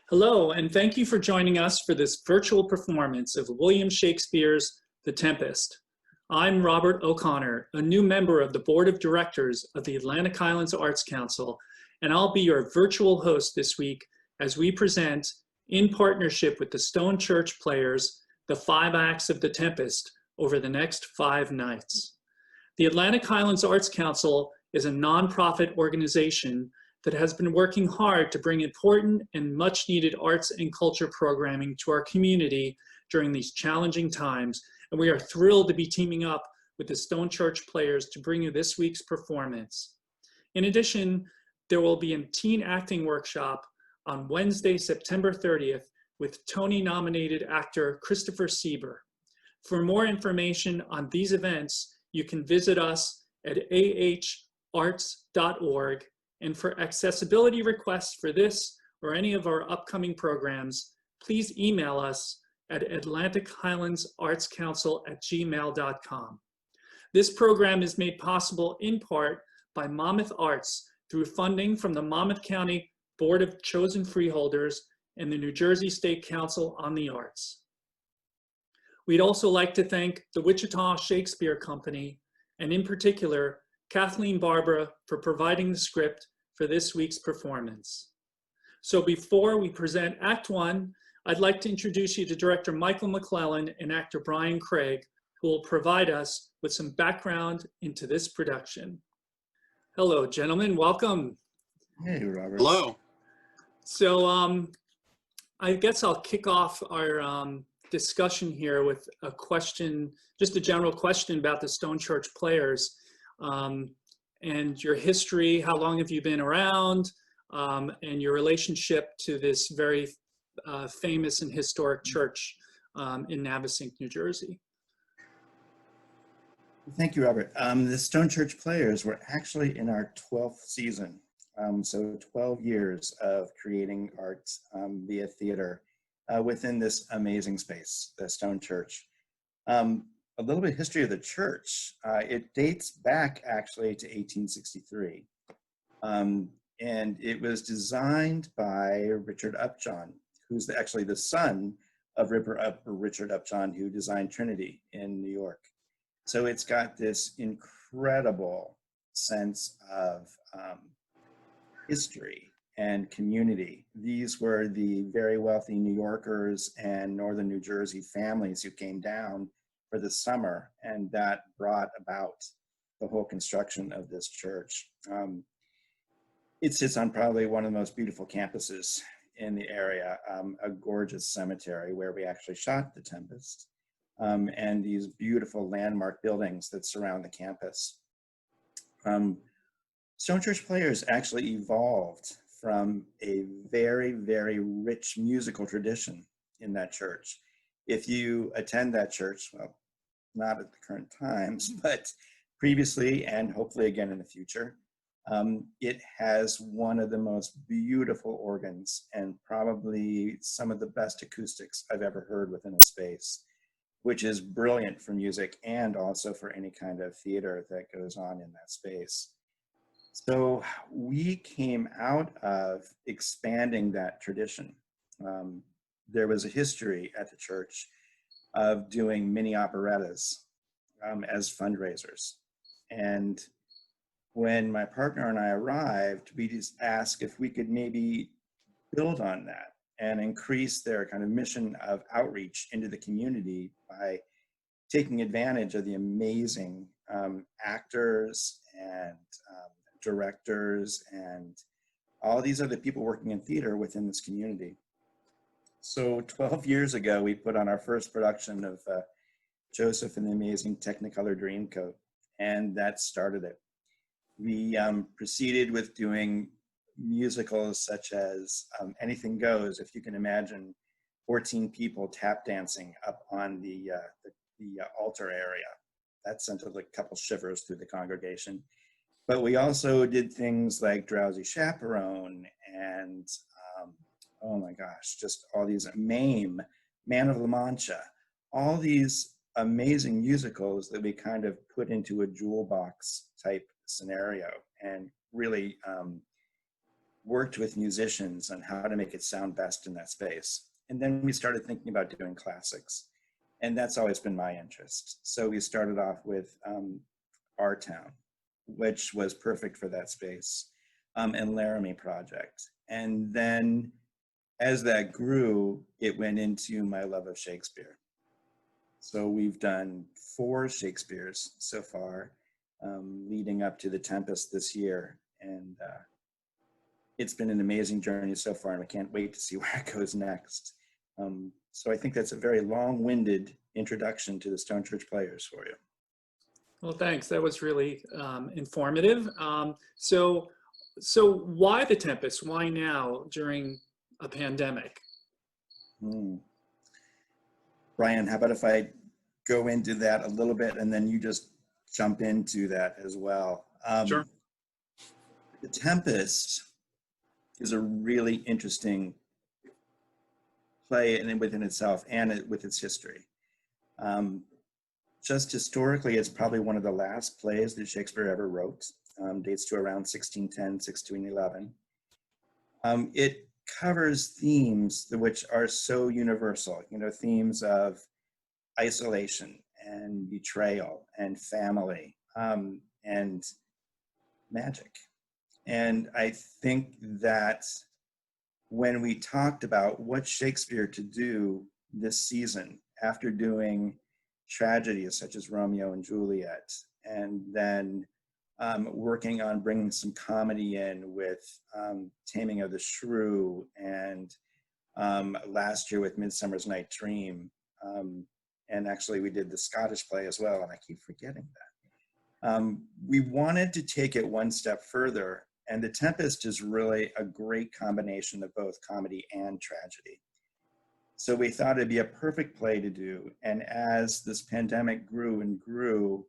Hello, and thank you for joining us for this virtual performance of William Shakespeare's The Tempest. I'm Robert O'Connor, a new member of the Board of Directors of the Atlantic Highlands Arts Council, and I'll be your virtual host this week as we present, in partnership with the Stone Church Players, the 5 acts of The Tempest over the next 5 nights. The Atlantic Highlands Arts Council is a nonprofit organization that has been working hard to bring important and much needed arts and culture programming to our community during these challenging times, and we are thrilled to be teaming up with the Stone Church Players to bring you this week's performance. In addition, there will be a teen acting workshop on Wednesday, September 30th with Tony-nominated actor Christopher Sieber. For more information on these events, you can visit us at aharts.org. And for accessibility requests for this or any of our upcoming programs, please email us at atlantichighlandsartscouncil@gmail.com. This program is made possible in part by Monmouth Arts through funding from the Monmouth County Board of Chosen Freeholders and the New Jersey State Council on the Arts. We'd also like to thank the Wichita Shakespeare Company, and in particular, Kathleen Barbara, for providing the script for this week's performance. So before we present Act 1, I'd like to introduce you to Director Michael McClellan and actor Brian Craig, who will provide us with some background into this production. Hello, gentlemen, welcome. Hey, Robert. Hello. So I guess I'll kick off our discussion here with a question, just a general question about the Stone Church Players. And your history, how long have you been around, and your relationship to this very famous and historic church in Navesink, New Jersey. Thank you, Robert. The Stone Church Players were actually in our 12th season. So 12 years of creating art via theater within this amazing space, the Stone Church. A little bit of history of the church. It dates back actually to 1863. And it was designed by Richard Upjohn, who's actually the son of Richard Upjohn, who designed Trinity in New York. So it's got this incredible sense of history and community. These were the very wealthy New Yorkers and Northern New Jersey families who came down for the summer, and that brought about the whole construction of this church. It sits on probably one of the most beautiful campuses in the area, a gorgeous cemetery where we actually shot The Tempest, and these beautiful landmark buildings that surround the campus. Stone Church Players actually evolved from a very, very rich musical tradition in that church. If you attend that church, well, not at the current times, but previously and hopefully again in the future, it has one of the most beautiful organs and probably some of the best acoustics I've ever heard within a space, which is brilliant for music and also for any kind of theater that goes on in that space. So we came out of expanding that tradition. There was a history at the church of doing mini operettas as fundraisers. And when my partner and I arrived, we just asked if we could maybe build on that and increase their kind of mission of outreach into the community by taking advantage of the amazing actors and directors and all these other people working in theater within this community. So 12 years ago, we put on our first production of Joseph and the Amazing Technicolor Dreamcoat, and that started it. We proceeded with doing musicals such as Anything Goes, if you can imagine 14 people tap dancing up on the altar area. That sent a couple shivers through the congregation. But we also did things like Drowsy Chaperone and oh my gosh, just all these MAME, Man of La Mancha, all these amazing musicals that we kind of put into a jewel box type scenario and really worked with musicians on how to make it sound best in that space. And then we started thinking about doing classics. And that's always been my interest. So we started off with Our Town, which was perfect for that space, and Laramie Project. And then as that grew, it went into my love of Shakespeare. So we've done 4 Shakespeares so far, leading up to the Tempest this year. And it's been an amazing journey so far, and I can't wait to see where it goes next. So I think that's a very long-winded introduction to the Stone Church Players for you. Well, thanks. That was really informative. So why the Tempest? Why now during a pandemic? Brian, how about if I go into that a little bit and then you just jump into that as well? Sure. The Tempest is a really interesting play within itself and with its history. Just historically, it's probably one of the last plays that Shakespeare ever wrote. Dates to around 1610, 1611. It covers themes which are so universal, themes of isolation and betrayal and family and magic. And I think that when we talked about what Shakespeare to do this season, after doing tragedies such as Romeo and Juliet, and then working on bringing some comedy in with Taming of the Shrew, and last year with Midsummer's Night Dream, and actually we did the Scottish play as well, and I keep forgetting that. We wanted to take it one step further, and The Tempest is really a great combination of both comedy and tragedy. So we thought it'd be a perfect play to do. And as this pandemic grew and grew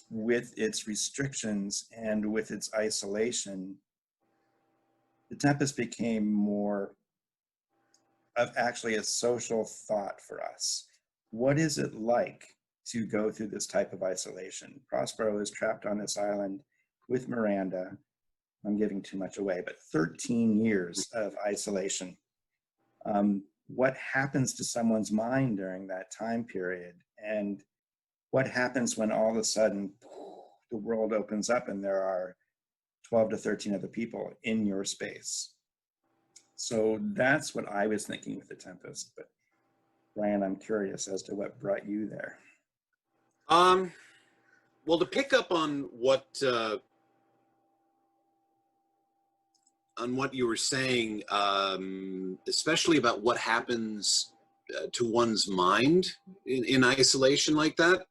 with its restrictions and with its isolation, The Tempest became more of actually a social thought for us. What is it like to go through this type of isolation? Prospero is trapped on this island with Miranda. I'm giving too much away, but 13 years of isolation. What happens to someone's mind during that time period? And what happens when all of a sudden the world opens up and there are 12 to 13 other people in your space? So that's what I was thinking with The Tempest. But Brian, I'm curious as to what brought you there. Well, to pick up on what you were saying, especially about what happens to one's mind in isolation like that,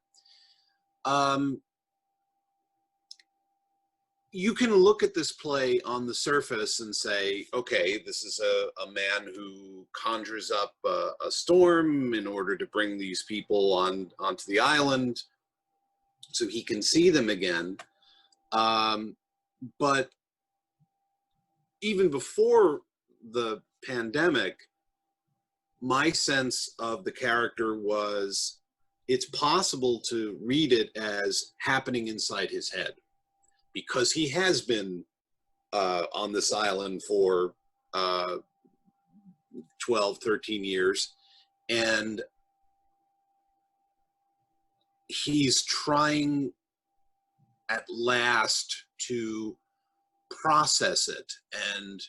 you can look at this play on the surface and say, okay, this is a man who conjures up a storm in order to bring these people onto the island so he can see them again. But even before the pandemic, my sense of the character was it's possible to read it as happening inside his head, because he has been on this island for 12, 13 years, and he's trying at last to process it, and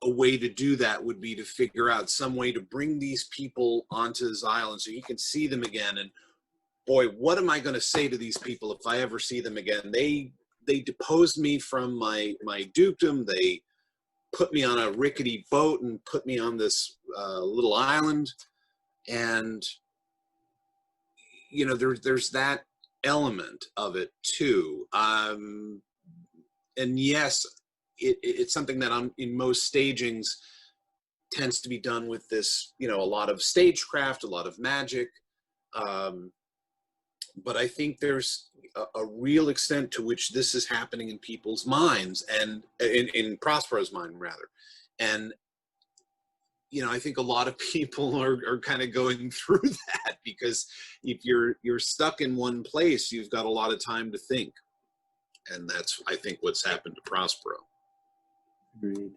a way to do that would be to figure out some way to bring these people onto this island so he can see them again. And boy, what am I going to say to these people if I ever see them again? They deposed me from my dukedom. They put me on a rickety boat and put me on this little island. And, there's that element of it too. And yes, it's something that in most stagings tends to be done with this, a lot of stagecraft, a lot of magic. But I think there's a real extent to which this is happening in people's minds, and in Prospero's mind, rather. And, I think a lot of people are kind of going through that, because if you're stuck in one place, you've got a lot of time to think. And that's, I think, what's happened to Prospero. Agreed.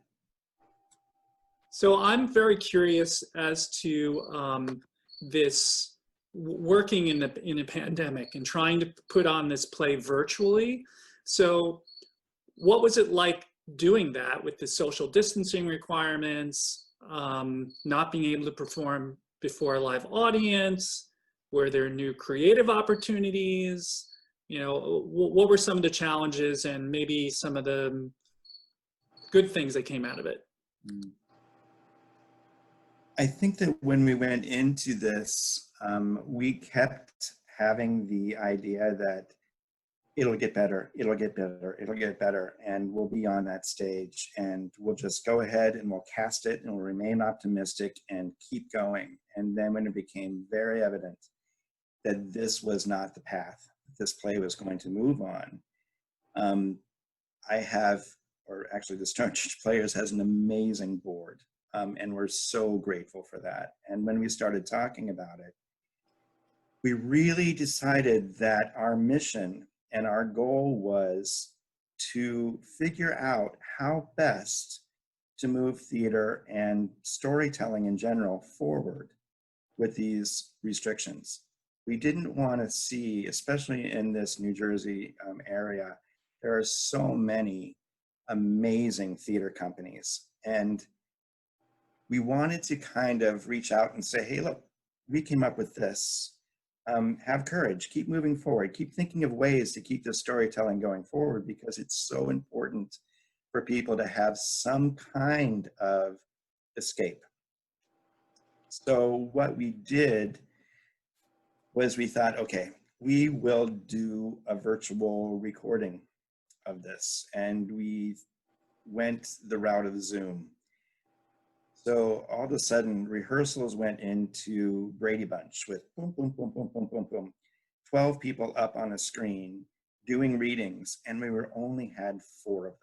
So I'm very curious as to this working in a pandemic and trying to put on this play virtually. So what was it like doing that with the social distancing requirements, not being able to perform before a live audience? Were there new creative opportunities? You know, what were some of the challenges and maybe some of the good things that came out of it? I think that when we went into this, we kept having the idea that it'll get better, it'll get better, it'll get better, and we'll be on that stage, and we'll just go ahead and we'll cast it and we'll remain optimistic and keep going. And then when it became very evident that this was not the path this play was going to move on, I have, or actually the Stone Church Players has an amazing board, and we're so grateful for that. And when we started talking about it, we really decided that our mission and our goal was to figure out how best to move theater and storytelling in general forward with these restrictions. We didn't want to see, especially in this New Jersey area, there are so many amazing theater companies. And we wanted to kind of reach out and say, hey, look, we came up with this. Have courage, keep moving forward, keep thinking of ways to keep this storytelling going forward, because it's so important for people to have some kind of escape. So what we did was we thought, okay, we will do a virtual recording of this. And we went the route of Zoom. So all of a sudden, rehearsals went into Brady Bunch with boom, boom, boom, boom, boom, boom, boom, 12 people up on a screen doing readings, and we only had 4 of them.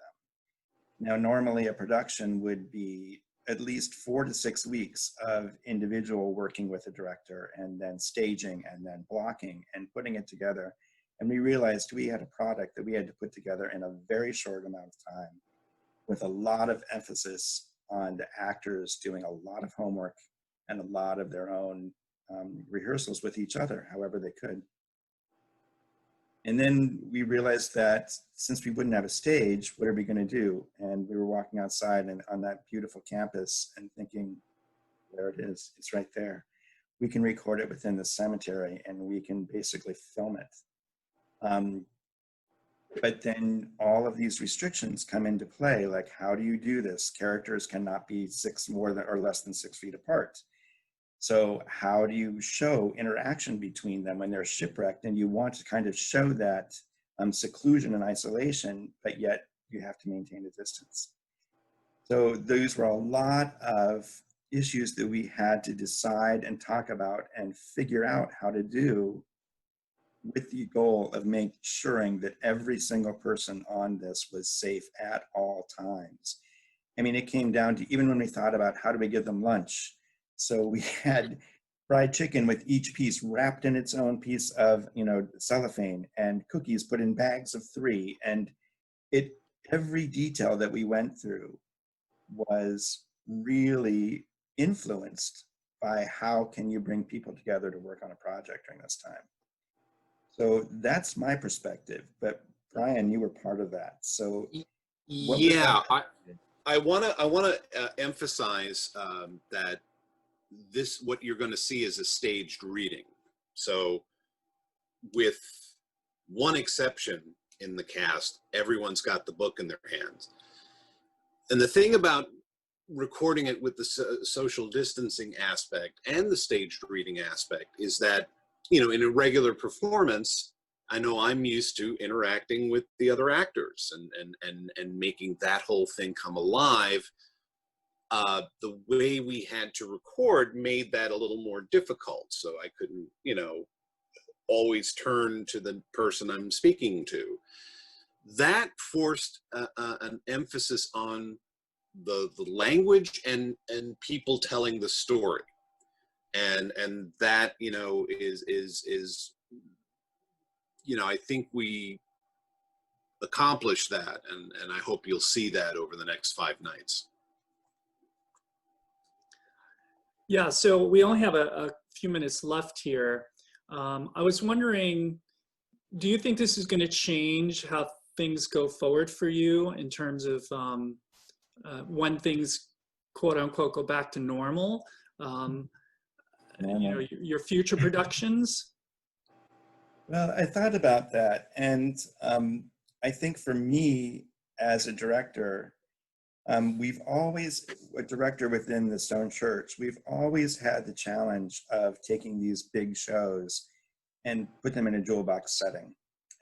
Now, normally a production would be at least 4 to 6 weeks of individual working with a director, and then staging, and then blocking, and putting it together. And we realized we had a product that we had to put together in a very short amount of time, with a lot of emphasis on the actors doing a lot of homework and a lot of their own rehearsals with each other, however they could. And then we realized that since we wouldn't have a stage, what are we going to do? And we were walking outside and on that beautiful campus and thinking, there it is, it's right there. We can record it within the cemetery and we can basically film it. But then all of these restrictions come into play, like how do you do this? Characters cannot be more than or less than 6 feet apart. So how do you show interaction between them when they're shipwrecked? And you want to kind of show that seclusion and isolation, but yet you have to maintain a distance. So those were a lot of issues that we had to decide and talk about and figure out how to do, with the goal of making sure that every single person on this was safe at all times. I mean, it came down to even when we thought about how do we give them lunch. So we had fried chicken with each piece wrapped in its own piece of, cellophane, and cookies put in bags of 3. And every detail that we went through was really influenced by how can you bring people together to work on a project during this time. So that's my perspective, but Brian, you were part of that. So yeah, I want to emphasize that what you're going to see is a staged reading. So with one exception in the cast, everyone's got the book in their hands. And the thing about recording it with the social distancing aspect and the staged reading aspect is that, in a regular performance, I know I'm used to interacting with the other actors and making that whole thing come alive. The way we had to record made that a little more difficult. So I couldn't, always turn to the person I'm speaking to. That forced an emphasis on the language and people telling the story. And that, is I think we accomplish that, and I hope you'll see that over the next 5 nights. Yeah, so we only have a few minutes left here. I was wondering, do you think this is going to change how things go forward for you in terms of when things, quote unquote, go back to normal? You know, your future productions? Well, I thought about that, and I think for me as a director, we've always, a director within the Stone Church, we've always had the challenge of taking these big shows and put them in a jewel box setting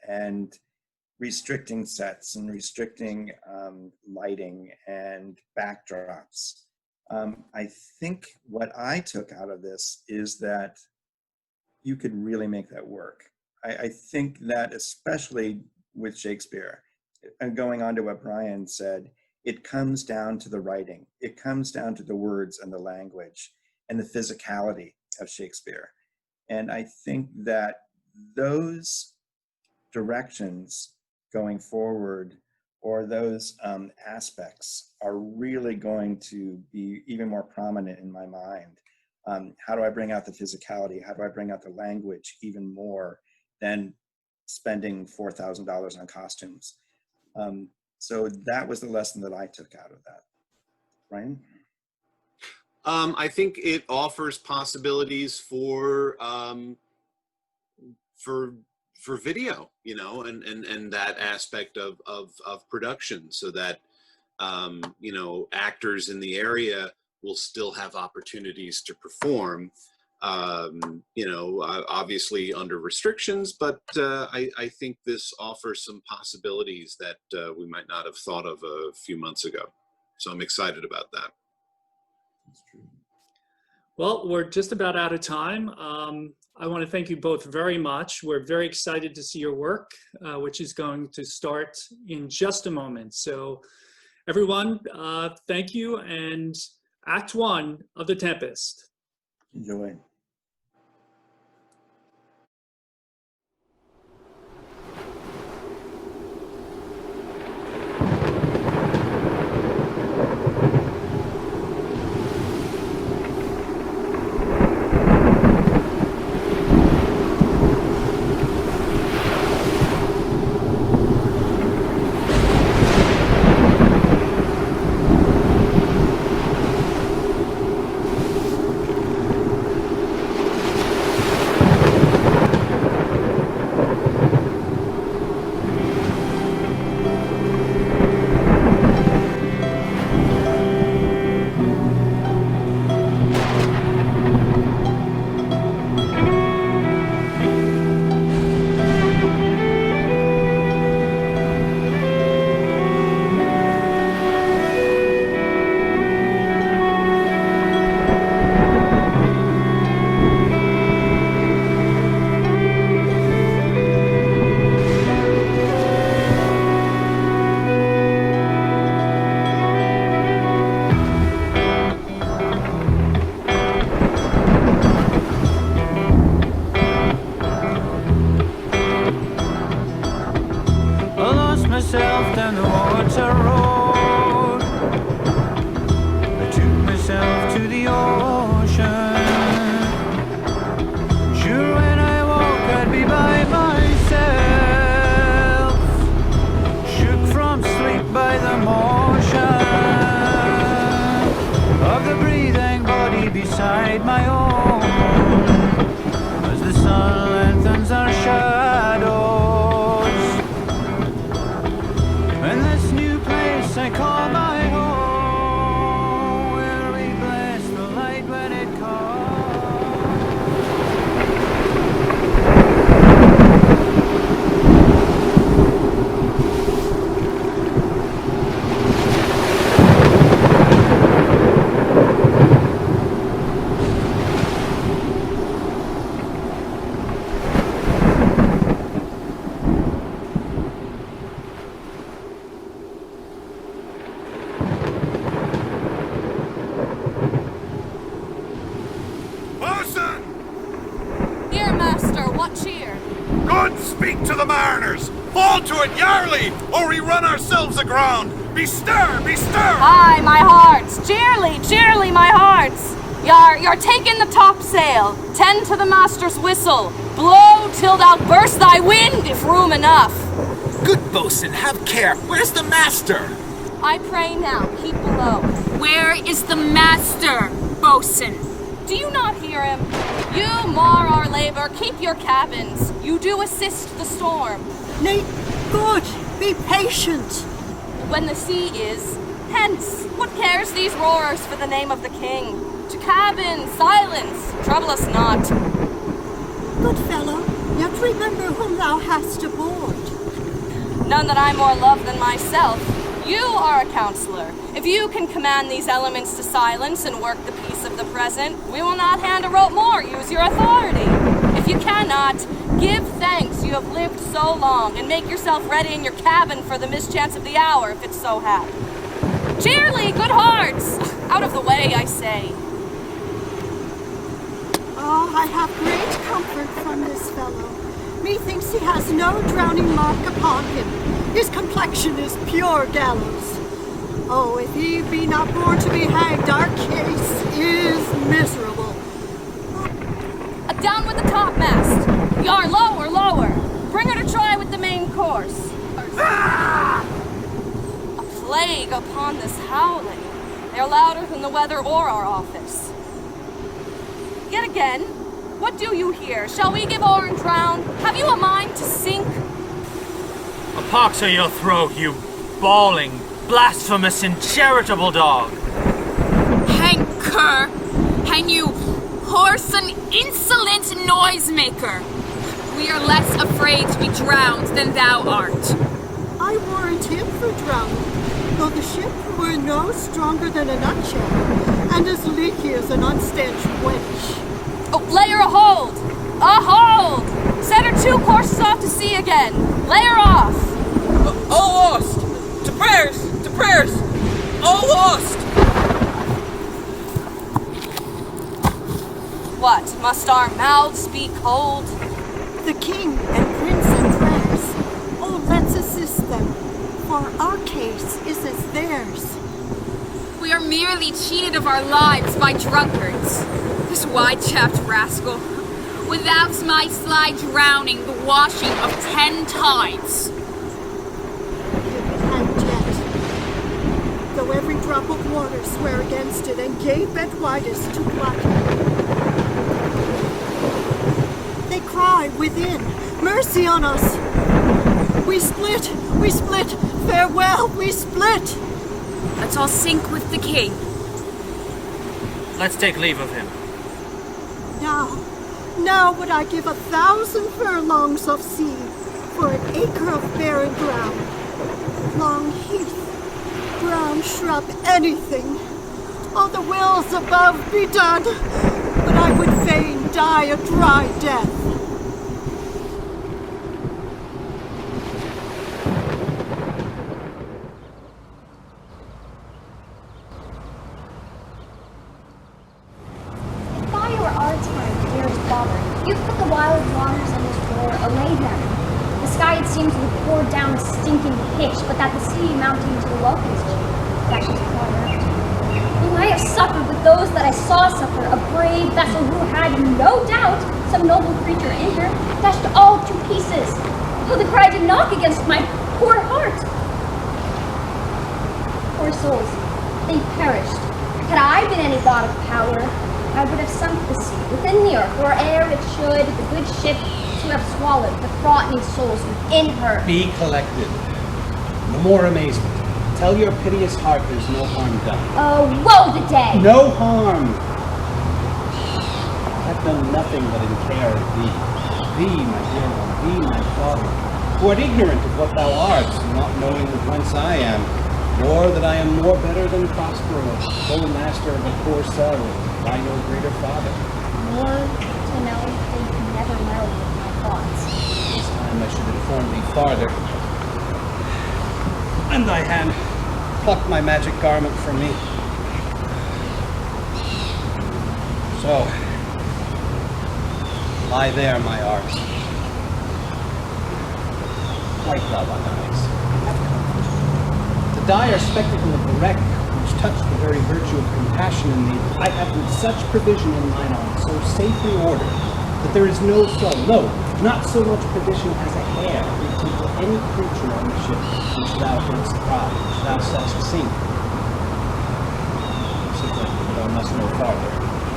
and restricting sets and restricting lighting and backdrops. I think what I took out of this is that you could really make that work. I think that especially with Shakespeare, and going on to what Brian said, it comes down to the writing. It comes down to the words and the language and the physicality of Shakespeare. And I think that those directions going forward, or those aspects, are really going to be even more prominent in my mind. How do I bring out the physicality? How do I bring out the language even more than spending $4,000 on costumes? So that was the lesson that I took out of that. Ryan? I think it offers possibilities for video, you know, and that aspect of production, so that you know, actors in the area will still have opportunities to perform, you know, obviously under restrictions, but I think this offers some possibilities that we might not have thought of a few months ago. So I'm excited about that. That's true. Well, we're just about out of time. I want to thank you both very much. We're very excited to see your work, which is going to start in just a moment. So everyone, thank you, and Act 1 of The Tempest. Enjoy. Myself down the water road, I took myself to the ocean. Sure, when I walk I'd be by myself, shook from sleep by the motion of the breathing body beside my own, as the sun lengthens our shadows. I call my home, where we bless the light when it comes. Someone speak to the mariners! Fall to it, Yarly, or we run ourselves aground! Be stir! Be stir! Aye, my hearts! Cheerly, my hearts! You're taking the topsail. Tend to the master's whistle. Blow till thou burst thy wind, if room enough. Good boatswain, have care. Where's the master? I pray now, keep below. Where is the master, boatswain? Do you not hear him? You mar our labor, keep your cabins. You do assist the storm. Nay, good, be patient. When the sea is, hence, what cares these roarers for the name of the king? To cabin, silence, trouble us not. Good fellow, yet remember whom thou hast aboard. None that I more love than myself. You are a counselor. If you can command these elements to silence and work the peace of the present, we will not hand a rope more. Use your authority. If you cannot, give thanks you have lived so long, and make yourself ready in your cabin for the mischance of the hour, if it so hap. Cheerly, good hearts! Out of the way, I say. Oh, I have great comfort from this fellow. Methinks he has no drowning mark upon him. His complexion is pure gallows. Oh, if he be not born to be hanged, our case is miserable. Down with the topmast. Yar, lower. Bring her to try with the main course. A plague upon this howling. They're louder than the weather or our office. Yet again, what do you hear? Shall we give o'er and drown? Have you a mind to sink? A pox o' your throat, you bawling, blasphemous, uncharitable dog! Hang cur! Hang you hoarse and insolent noisemaker! We are less afraid to be drowned than thou art. I warrant him for drowning, though the ship were no stronger than a nutshell, and as leaky as an unstanched wench. Oh, lay her a hold! A hold! Set her 2 courses off to sea again. Lay her off! All lost! To prayers! To prayers! All lost! What, must our mouths be cold? The king and prince in prayers. Oh, let's assist them, for our case is as theirs. We are merely cheated of our lives by drunkards. This wide-chapped rascal. Without my sly drowning, the washing of 10 tides. And yet, though every drop of water swear against it and gape at widest to blacken, they cry within, mercy on us! We split, farewell, we split! Let's all sink with the king. Let's take leave of him. Now would I give 1,000 furlongs of sea for an acre of barren ground, long heath, brown shrub, anything. All the wills above be done, but I would fain die a dry death. You've put the wild waters on this shore, allay them. The sky, it seems, would pour down a stinking pitch, but that the sea mounting to the locust, that was water. Whom I have suffered with those that I saw suffer, a brave vessel who had, no doubt, some noble creature injured, dashed all to pieces. Oh, the cry did knock against my poor heart. Poor souls, they perished. Had I been any god of power, I would have sunk the sea within the earth, or ere it should, the good ship to have swallowed the fraughting souls within her. Be collected. No more amazement. Tell your piteous heart there's no harm done. Oh, woe the day! No harm! I've done nothing but in care of thee. Thee, my dear one, thee, my father, who art ignorant of what thou art, not knowing whence I am, nor that I am more better than Prospero, full master of a poor cell, by no greater father. More to know they can never meddle with my thoughts. This time I should inform thee farther. And thy hand, pluck my magic garment from me. So, lie there, my art. quite thou thine eyes. Have comfort. The dire spectacle of the wreck, which touched the very virtue of compassion in me, I have with such provision in mine arm, so safely ordered, that there is no flow, no, not so much provision as a hair, into any creature on the ship which thou didst try, which thou saidst sink. Thou must know farther.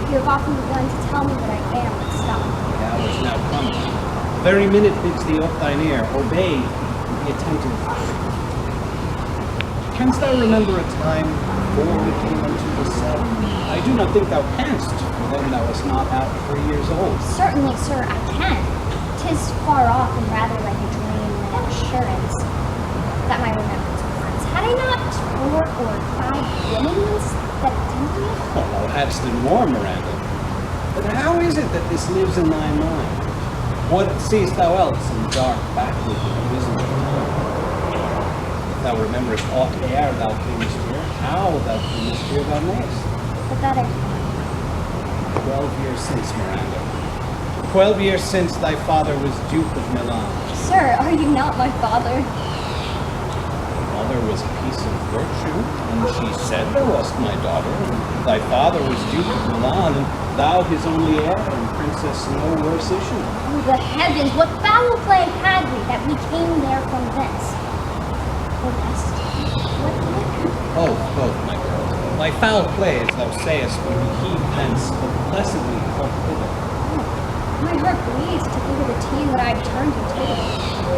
You have often begun to tell me that I am, but stop. The hour is now come. The very minute bids thee ope thine ear. Obey and be attentive. Canst thou remember a time before we came unto the cell? I do not think thou canst, for then thou wast not out 3 years old. Certainly, sir, I can. 'Tis far off and rather like a dream than an assurance that my remembrance warrants. Had I not 4 or 5 women's that attended me? Well, thou hadst and more, Miranda. But how is it that this lives in thy mind? What seest thou else in dark backward vision of time? If thou rememberest aught ere thou camest here, how thou camest here thou mayest. But that I 12 years since, Miranda. 12 years since thy father was Duke of Milan. Sir, are you not my father? Mother was a piece of virtue, and she said thou wast my daughter. And thy father was Duke of Milan, and thou his only heir, and princess no worse issue. Oh, the heavens, what foul play had we that we came there from thence? Or lest, what Both, my girl. Thy foul play, as thou sayest, when we heave thence, but blessedly come hither. My heart bleeds to think of the team that I've turned into,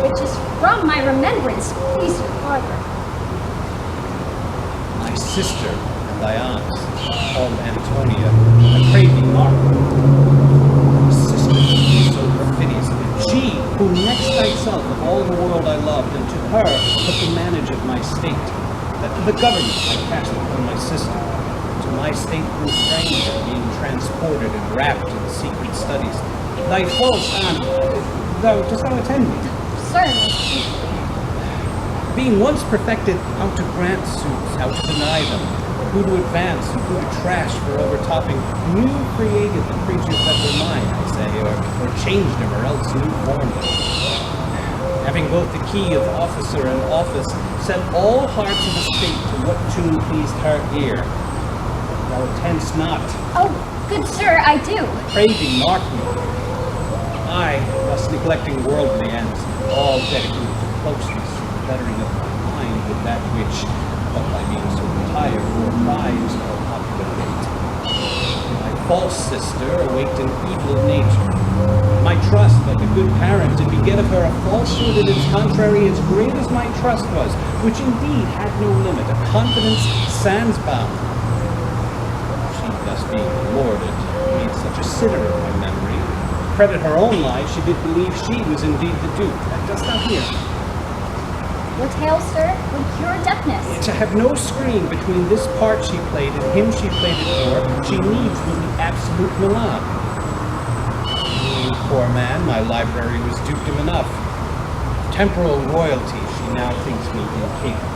which is from my remembrance. Please, your father. My sister and thy aunt, called Antonia, I pray thee, Marco. My sister, so perfidious, she who next thyself of all the world I loved, and to her put the manage of my state, that the government I cast upon my sister, to my state grew stranger, being transported and wrapped in secret studies. Thy false aunt, dost thou attend me? Certainly. Being once perfected how to grant suits, how to deny them, who to advance and who to trash for overtopping, new created the creatures that were mine, I say, or changed them, or else new formed them. Having both the key of officer and office, set all hearts of the state to what tune pleased her ear. Thou attendst not. Oh, good sir, I do. Pray thee, mark me. I, thus neglecting worldly ends, all dedicated to closeness and the bettering of my mind with that which, but by being so tired or prize or popular fate. My false sister awaked an evil of nature. My trust, like a good parent, did beget of her a falsehood in its contrary as great as my trust was, which indeed had no limit, a confidence sans bound. She, thus being rewarded, made such a sitter of my memory. Credit her own lies, she did believe she was indeed the Duke. Dost thou hear? Your tale, sir, would cure deafness. To have no screen between this part she played and him she played it for, she needs would be absolute Milan. Me, poor man, my library was dukedom enough. Temporal royalty she now thinks me incapable.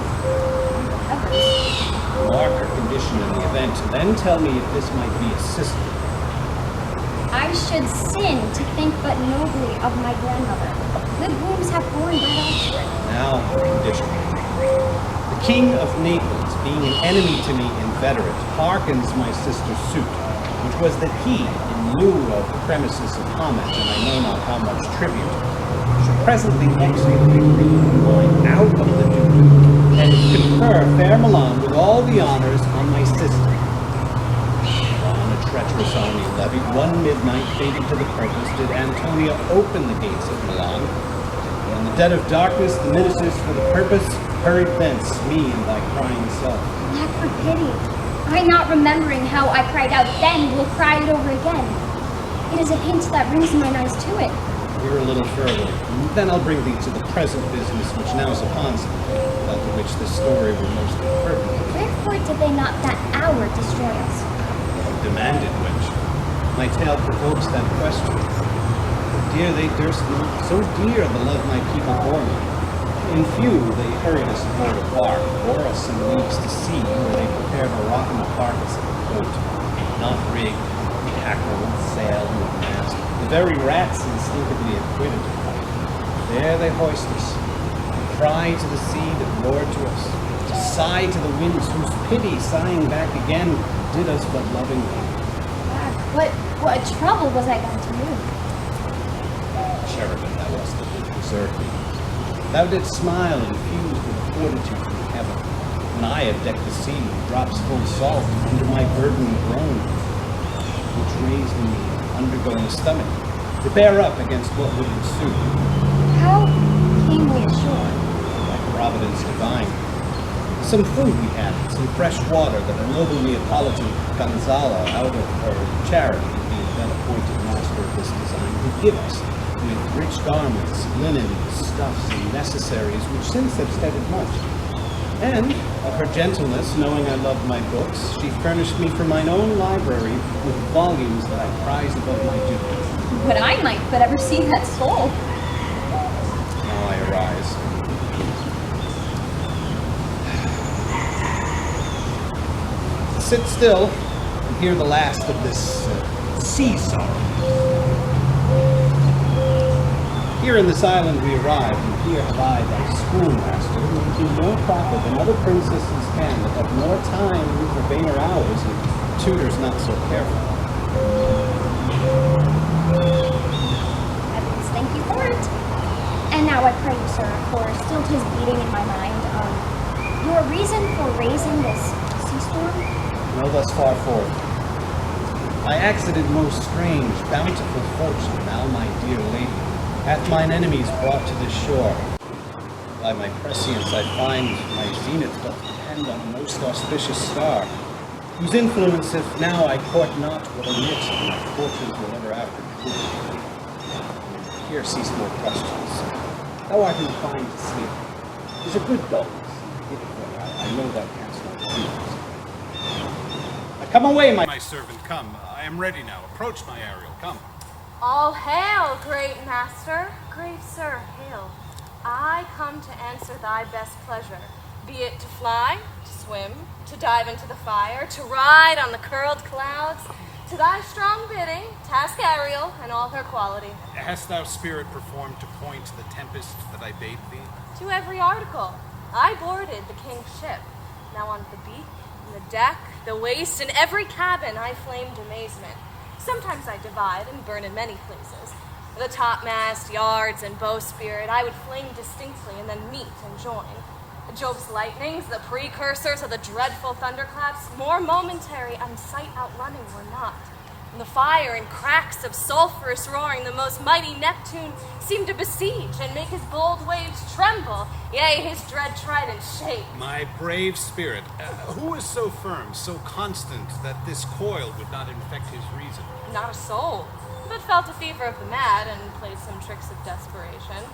Mark her condition in the event, then tell me if this might be a sister. I should sin to think but nobly of my grandmother. Good wombs have borne that offspring. Now the condition. The King of Naples, being an enemy to me inveterate, hearkens my sister's suit, which was that he, in lieu of premises of homage, and I know not how much tribute, should presently exile the green wine out of the dukedom, and confer fair Milan with all the honors on my sister. Treacherous army levied, one midnight fated to the purpose, did Antonia open the gates of Milan. In the dead of darkness, the ministers for the purpose hurried thence, me and thy crying self. Lack for pity. I not remembering how I cried out then will cry it over again. It is a hint that brings mine eyes to it. Hear a little further, and then I'll bring thee to the present business which now is upon us, without the which this story were most pertinent. Wherefore did they not that hour destroy us? Demanded which. My tale provokes that question. Dear, they durst not, so dear the love my people bore me. In few, they hurried us aboard a bark, bore us some leagues to sea, where they prepared a rotten carcass of a boat, not rigged, tackle, sail, nor mast. The very rats instinctively acquitted. There they hoist us. cry to the sea that roared to us, to sigh to the winds whose pity, sighing back again, did us but lovingly. What trouble was I going to do? Cherubim, thou wast that did preserve me. Thou didst smile infused with fortitude from heaven, when I had decked the sea with drops full salt under my burden groan, which raised in me an undergoing stomach to bear up against what would ensue. How came we ashore? By providence divine. Some food we had, some fresh water that a noble Neapolitan Gonzalo, out of her charity, being then appointed master of this design, would give us, with rich garments, linens, stuffs, and necessaries, which since have steaded much. And, of her gentleness, knowing I loved my books, she furnished me for mine own library with volumes that I prize above my duty. But I might but ever see that soul. Now I arise. Sit still and hear the last of this sea song. Here in this island we arrived, and here have I, thy schoolmaster, who can do no profit than other princesses can, that have more time for vainer hours and tutors not so careful. Heavens, thank you for it. And now I pray you, sir, for still 'tis beating in my mind, your reason for raising this sea storm? No thus far forth. By accident most strange, bountiful fortune, now my dear lady, hath mine enemies brought to this shore. By my prescience I find my zenith doth depend on a most auspicious star, whose influence if now I court not will omit, my fortunes will ever after prove. Here cease more questions. Thou art inclined to sleep. 'Tis a good dullness. I know thou canst not refuse. Come away, My servant, come. I am ready now. Approach, my Ariel. Come. All hail, great master. Great sir, hail. I come to answer thy best pleasure, be it to fly, to swim, to dive into the fire, to ride on the curled clouds. To thy strong bidding, task Ariel and all her quality. Hast thou spirit performed to point the tempest that I bade thee? To every article. I boarded the king's ship. Now on the beak, the deck, the waist, in every cabin I flamed amazement. Sometimes I divide and burn in many places. The topmast, yards, and bowsprit I would flame distinctly and then meet and join. Jove's lightnings, the precursors of the dreadful thunderclaps, more momentary and sight outrunning were not. And the fire and cracks of sulphurous roaring the most mighty Neptune seemed to besiege and make his bold waves tremble, yea, his dread trident shake. My brave spirit, who is so firm, so constant, that this coil would not infect his reason? Not a soul, but felt a fever of the mad and played some tricks of desperation.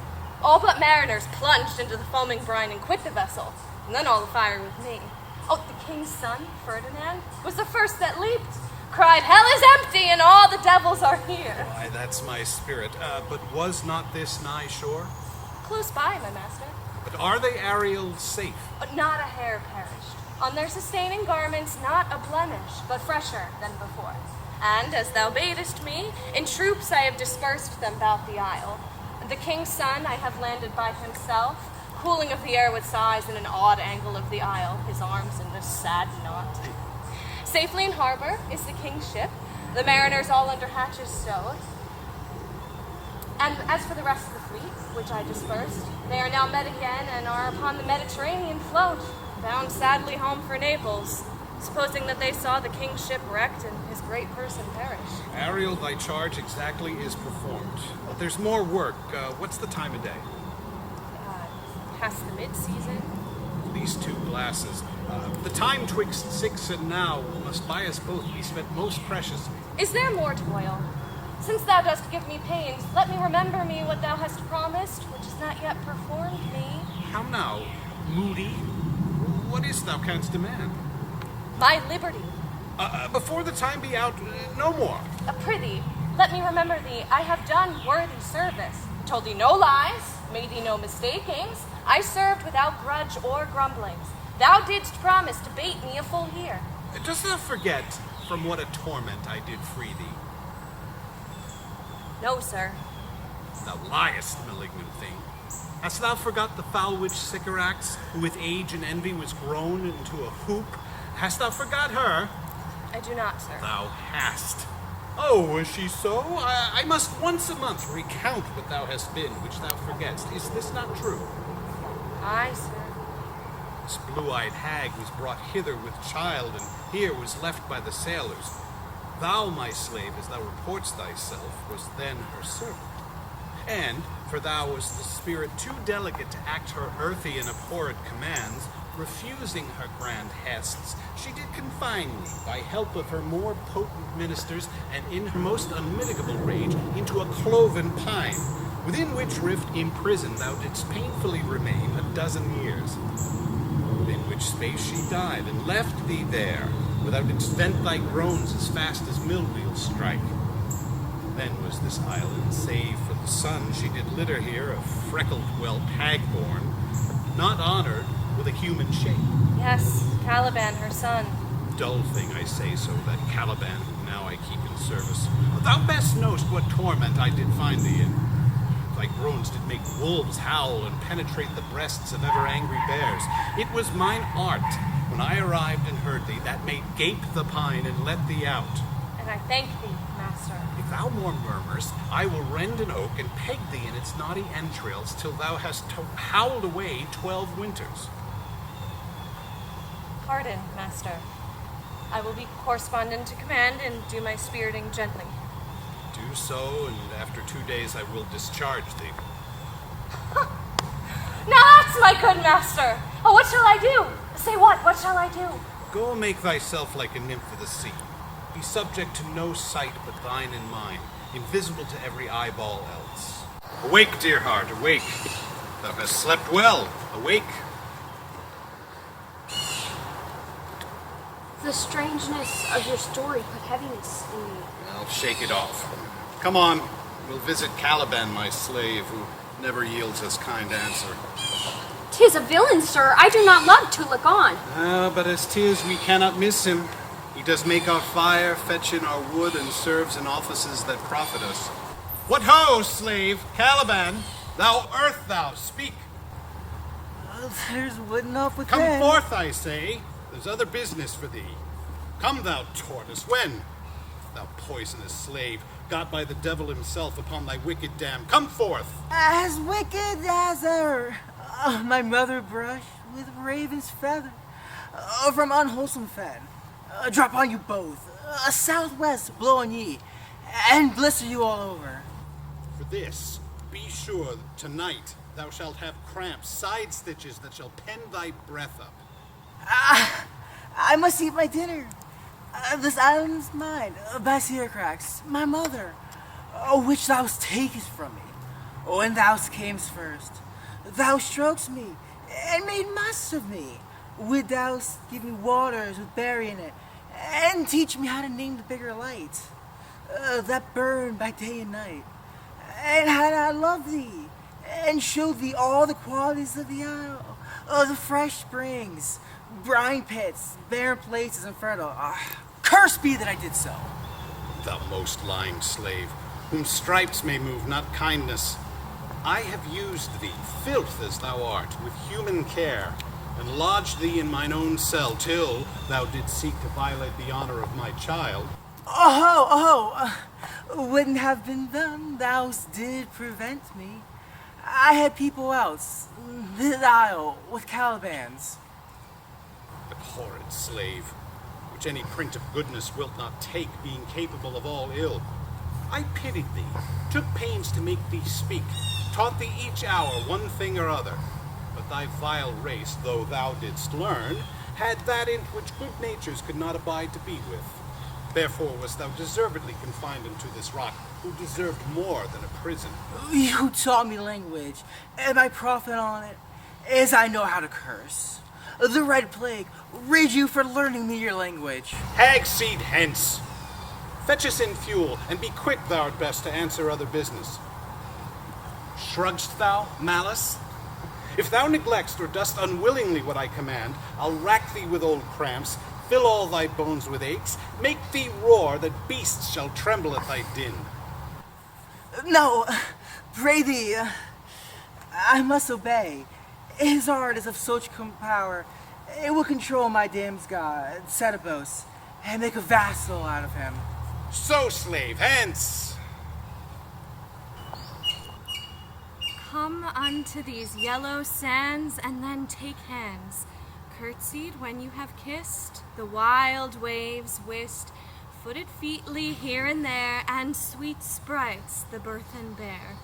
All but mariners plunged into the foaming brine and quit the vessel, and then all the fire with me. Oh, the king's son, Ferdinand, was the first that leaped, cried, "Hell is empty and all the devils are here." Why, that's my spirit. But was not this nigh shore? Close by, my master. But are they, Ariel, safe? But not a hair perished. On their sustaining garments not a blemish, but fresher than before. And as thou badest me, in troops I have dispersed them about the isle. The king's son I have landed by himself, cooling of the air with sighs in an odd angle of the isle, his arms in this sad knot. Safely in harbor is the king's ship, the mariners all under hatches stowed. And as for the rest of the fleet, which I dispersed, they are now met again and are upon the Mediterranean float, bound sadly home for Naples, supposing that they saw the king's ship wrecked and his great person perish. Ariel, thy charge exactly is performed. But there's more work. What's the time of day? Past the mid-season. These 2 glasses. The time twixt 6 and now must by us both be spent most preciously. Is there more toil? Since thou dost give me pains, let me remember me what thou hast promised, which is not yet performed me. How now, moody? What is thou canst demand? My liberty. Before the time be out, no more. Prithee, let me remember thee. I have done worthy service, told thee no lies, made thee no mistakings. I served without grudge or grumblings. Thou didst promise to bait me a full year. Dost thou forget from what a torment I did free thee? No, sir. Thou liest, malignant thing. Hast thou forgot the foul witch Sycorax, who with age and envy was grown into a hoop? Hast thou forgot her? I do not, sir. Thou hast. Oh, was she so? I must once a month recount what thou hast been, which thou forgettest. Is this not true? Aye, sir. This blue-eyed hag was brought hither with child, and here was left by the sailors. Thou, my slave, as thou reportst thyself, was then her servant. And, for thou wast the spirit too delicate to act her earthy and abhorred commands, refusing her grand hests, she did confine me, by help of her more potent ministers, and in her most unmitigable rage, into a cloven pine, within which rift imprisoned thou didst painfully remain 12 years. In which space she died, and left thee there, where thou didst vent thy groans as fast as mill wheels strike. Then was this island, save for the sun, she did litter here, a freckled whelp hag-born, not honored with a human shape. Yes, Caliban, her son. Dull thing, I say so, that Caliban whom now I keep in service. Thou best knowst what torment I did find thee in. Thy groans did make wolves howl and penetrate the breasts of ever-angry bears. It was mine art, when I arrived and heard thee, that made gape the pine and let thee out. And I thank thee, master. If thou more murmurst, I will rend an oak and peg thee in its knotty entrails till thou hast howled away 12 winters. Pardon, master. I will be correspondent to command and do my spiriting gently. Do so, and after 2 days I will discharge thee. Now that's my good master! Oh, what shall I do? Say what? What shall I do? Go make thyself like a nymph of the sea. Be subject to no sight but thine and mine, invisible to every eyeball else. Awake, dear heart, awake. Thou hast slept well. Awake. The strangeness of your story put heaviness in me. Well, shake it off. Come on, we'll visit Caliban, my slave, who never yields us kind answer. 'Tis a villain, sir. I do not love to look on. But as 'tis, we cannot miss him. He does make our fire, fetch in our wood, and serves in offices that profit us. What ho, slave, Caliban! Thou earth, thou, speak! There's wood enough within. Come forth, I say. There's other business for thee. Come, thou tortoise, when? Thou poisonous slave, got by the devil himself upon thy wicked dam. Come forth! As wicked as ever. My mother brushed with raven's feather from unwholesome fen. Drop on you both, a southwest blow on ye, and blister you all over. For this, be sure that tonight thou shalt have cramps, side stitches that shall pen thy breath up. I must eat my dinner. This island's mine, by Sycorax, my mother, which thou takest from me. When thou camest first, thou strokest me, and made much of me. Would thou give me waters with berry in it, and teach me how to name the bigger light, that burn by day and night, and how I love thee, and show thee all the qualities of the isle, the fresh springs, brine pits, barren places, and fertile. Cursed be that I did so. Thou most lying slave, whom stripes may move, not kindness. I have used thee, filth as thou art, with human care, and lodged thee in mine own cell, till thou didst seek to violate the honor of my child. Wouldn't have been done, thou did prevent me. I had people out, this isle, with Calibans. Abhorred slave, which any print of goodness wilt not take, being capable of all ill. I pitied thee, took pains to make thee speak, taught thee each hour one thing or other. But thy vile race, though thou didst learn, had that in which good natures could not abide to be with. Therefore wast thou deservedly confined unto this rock, who deserved more than a prison. You taught me language, and my profit on it is I know how to curse. The red plague rid you for learning me your language. Hag seed hence! Fetch us in fuel, and be quick, thou art best, to answer other business. Shrugst thou, malice? If thou neglectst or dost unwillingly what I command, I'll rack thee with old cramps, fill all thy bones with aches, make thee roar that beasts shall tremble at thy din. No, pray thee, I must obey. His art is of such power, it will control my dame's god, Setebos, and make a vassal out of him. So, slave, hence! Come unto these yellow sands, and then take hands. Curtsied when you have kissed, the wild waves whist, footed feetly here and there, and sweet sprites the burthen bear.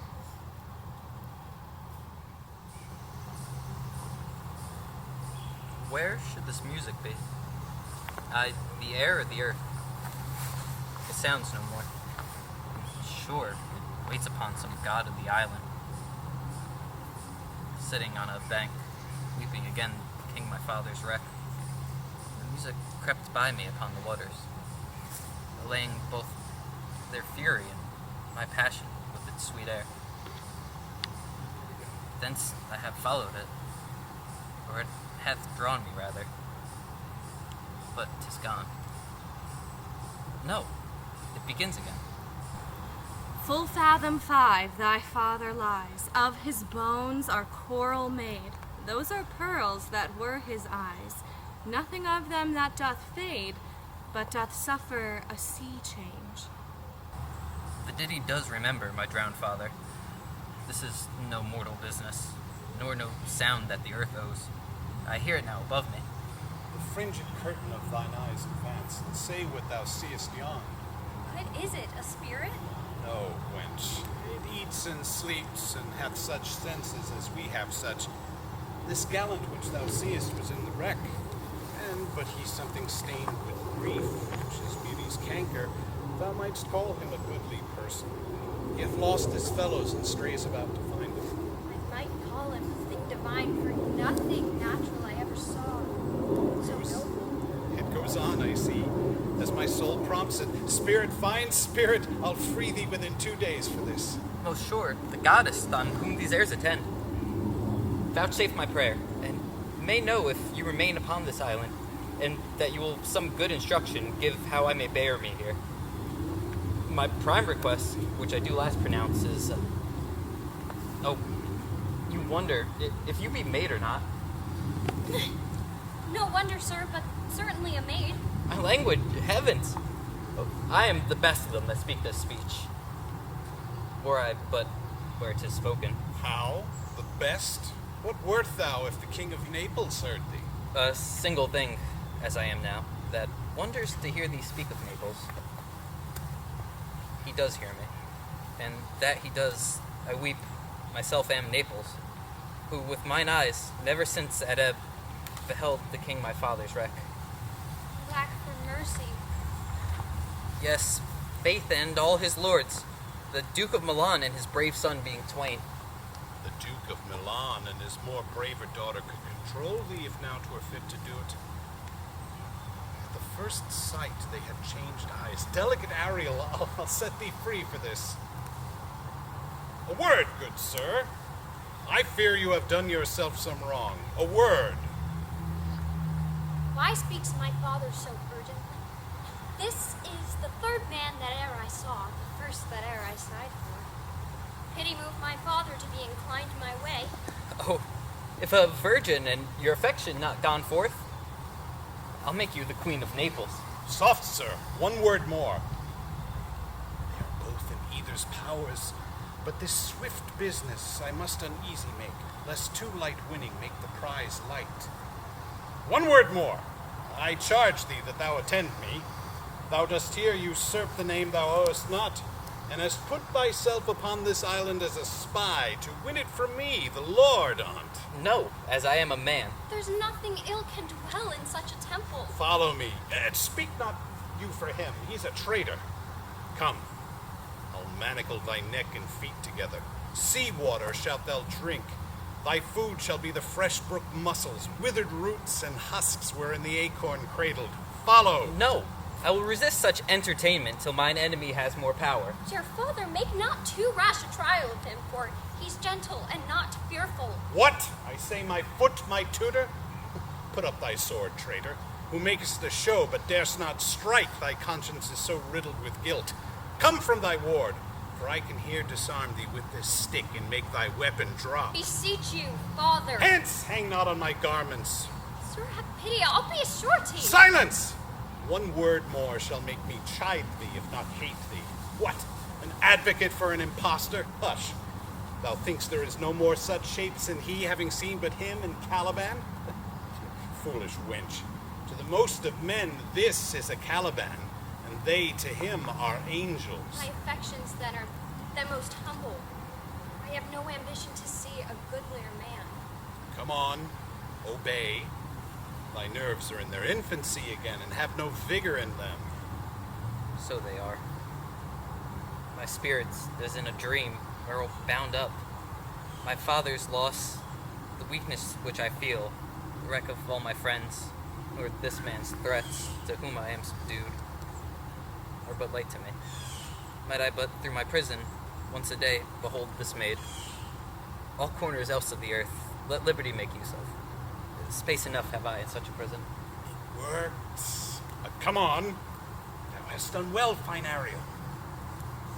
Where should this music be? The air or the earth? It sounds no more. Sure, it waits upon some god of the island. Sitting on a bank, weeping again the king my father's wreck. The music crept by me upon the waters, allaying both their fury and my passion with its sweet air. Thence I have followed it, or it hath drawn me rather, but 'tis gone. No, it begins again. Full fathom 5 thy father lies, of his bones are coral made. Those are pearls that were his eyes, nothing of them that doth fade, but doth suffer a sea change. The ditty does remember my drowned father. This is no mortal business, nor no sound that the earth owes. I hear it now above me. The fringed curtain of thine eyes advance, and say what thou seest yond. What is it, a spirit? No, wench. It eats and sleeps, and hath such senses as we have such. This gallant which thou seest was in the wreck, and but he's something stained with grief, which is beauty's canker, thou mightst call him a goodly person. He hath lost his fellows and strays about to find them. I might call him a thing divine, for nothing natural I ever saw. So noble. It goes on, I see. As my soul prompts it, spirit finds spirit, I'll free thee within 2 days for this. Most sure, the goddess on whom these airs attend. Vouchsafe my prayer, and may know if you remain upon this island, and that you will some good instruction give how I may bear me here. My prime request, which I do last pronounce, is... oh, you wonder if you be maid or not. No wonder, sir, but certainly a maid. My language, heavens! Oh, I am the best of them that speak this speech. Were I but where 'tis spoken. How? The best? What wert thou if the King of Naples heard thee? A single thing, as I am now, that wonders to hear thee speak of Naples. He does hear me, and that he does, I weep, myself am Naples, who with mine eyes, never since at ebb, beheld the king my father's wreck. Lack for mercy. Yes, faith and all his lords, the Duke of Milan and his brave son being twain. The Duke of Milan and his more braver daughter could control thee if now 'twere fit to do it. At the first sight they had changed eyes. Delicate Ariel, I'll set thee free for this. A word, good sir. I fear you have done yourself some wrong. A word. Why speaks my father so urgently? This is the third man that e'er I saw, the first that e'er I sighed for. Pity move my father to be inclined my way. Oh, if a virgin and your affection not gone forth, I'll make you the Queen of Naples. Soft, sir. One word more. They are both in either's powers, but this swift business I must uneasy make, lest too light winning make the prize light. One word more. I charge thee that thou attend me. Thou dost here usurp the name thou owest not, and hast put thyself upon this island as a spy to win it from me, the Lord on't. No, as I am a man. There's nothing ill can dwell in such a temple. Follow me, and speak not you for him. He's a traitor. Come, I'll manacle thy neck and feet together. Sea water shalt thou drink. Thy food shall be the fresh brook mussels, withered roots and husks wherein the acorn cradled. Follow! No, I will resist such entertainment till mine enemy has more power. Dear father, make not too rash a trial of him, for he's gentle and not fearful. What? I say my foot, my tutor? Put up thy sword, traitor, who makest a show but darest not strike. Thy conscience is so riddled with guilt. Come from thy ward. For I can here disarm thee with this stick and make thy weapon drop. Beseech you, father. Hence, hang not on my garments. Sir, have pity. I'll be a surety. Silence! One word more shall make me chide thee, if not hate thee. What? An advocate for an impostor? Hush. Thou thinkst there is no more such shapes in he, having seen but him and Caliban? Foolish wench. To the most of men, this is a Caliban, and they to him are angels. My affections, then, are the most humble. I have no ambition to see a goodlier man. Come on, obey. Thy nerves are in their infancy again and have no vigor in them. So they are. My spirit's as in a dream, where bound up. My father's loss, the weakness which I feel, the wreck of all my friends, nor this man's threats, to whom I am subdued, are but light to me. Might I but through my prison, once a day, behold this maid. All corners else of the earth, let liberty make use of. Space enough have I in such a prison. Works. Come on. Thou hast done well, fine Ariel.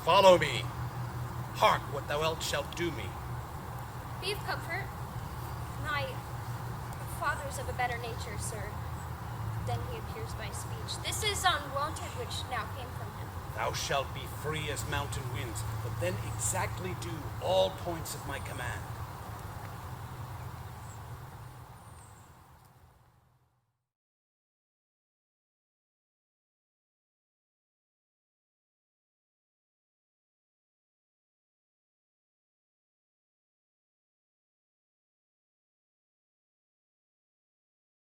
Follow me. Hark what thou else shalt do me. Be of comfort. My father's of a better nature, sir, than he appears by speech. This is unwonted which now came from him. Thou shalt be free as mountain winds, but then exactly do all points of my command.